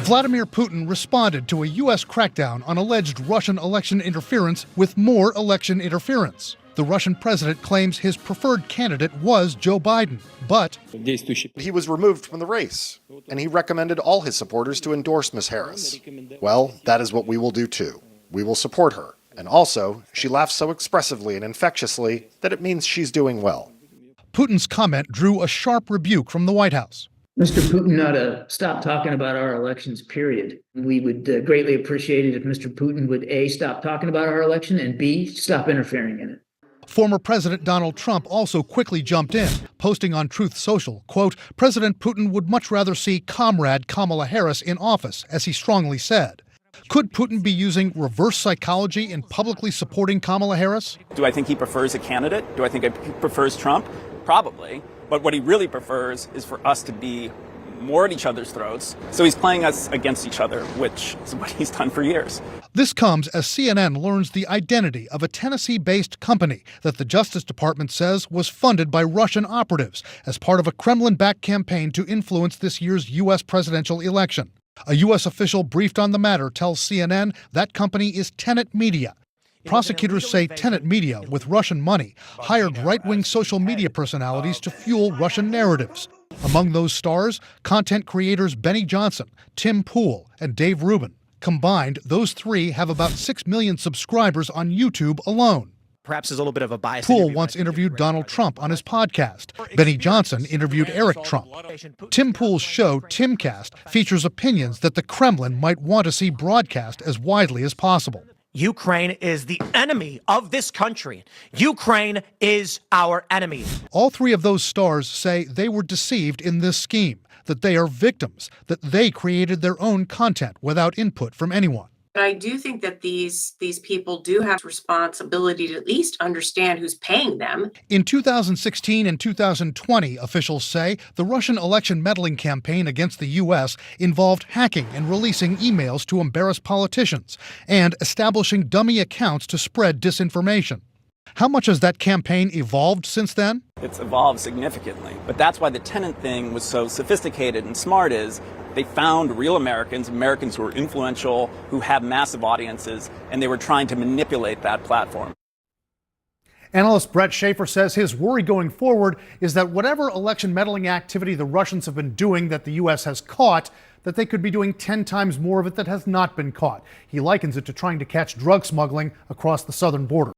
Vladimir Putin responded to a U.S. crackdown on alleged Russian election interference with more election interference. The Russian president claims his preferred candidate was Joe Biden, but he was removed from the race, and he recommended all his supporters to endorse Ms. Harris. Well, that is what we will do too. We will support her. And also, she laughs so expressively and infectiously that it means she's doing well. Putin's comment drew a sharp rebuke from the White House. Mr. Putin ought to stop talking about our elections, period. We would greatly appreciate it if Mr. Putin would A, stop talking about our election, and B, stop interfering in it. Former President Donald Trump also quickly jumped in, posting on Truth Social, quote, President Putin would much rather see comrade Kamala Harris in office, as he strongly said. Could Putin be using reverse psychology in publicly supporting Kamala Harris? Do I think he prefers a candidate? Do I think he prefers Trump? Probably. But what he really prefers is for us to be more at each other's throats. So he's playing us against each other, which is what he's done for years. This comes as CNN learns the identity of a Tennessee-based company that the Justice Department says was funded by Russian operatives as part of a Kremlin-backed campaign to influence this year's U.S. presidential election. A U.S. official briefed on the matter tells CNN that company is Tenet Media. Prosecutors say Tenet Media, with Russian money, hired right-wing social media personalities to fuel Russian narratives. Among those stars, content creators Benny Johnson, Tim Pool, and Dave Rubin. Combined, those three have about 6 million subscribers on YouTube alone. Perhaps there's a little bit of a bias. Pool once interviewed Donald Trump on his podcast. Benny Johnson interviewed Eric Trump. Tim Pool's show, Timcast, features opinions that the Kremlin might want to see broadcast as widely as possible. Ukraine is the enemy of this country. Ukraine is our enemy. All three of those stars say they were deceived in this scheme, that they are victims, that they created their own content without input from anyone. But I do think that these people do have responsibility to at least understand who's paying them. In 2016 and 2020, officials say, the Russian election meddling campaign against the U.S. involved hacking and releasing emails to embarrass politicians and establishing dummy accounts to spread disinformation. How much has that campaign evolved since then? It's evolved significantly. But that's why the Tenet thing was so sophisticated and smart is they found real Americans who were influential, who have massive audiences, and they were trying to manipulate that platform. Analyst Brett Schaefer says his worry going forward is that whatever election meddling activity the Russians have been doing that the U.S. has caught, that they could be doing 10 times more of it that has not been caught. He likens it to trying to catch drug smuggling across the southern border.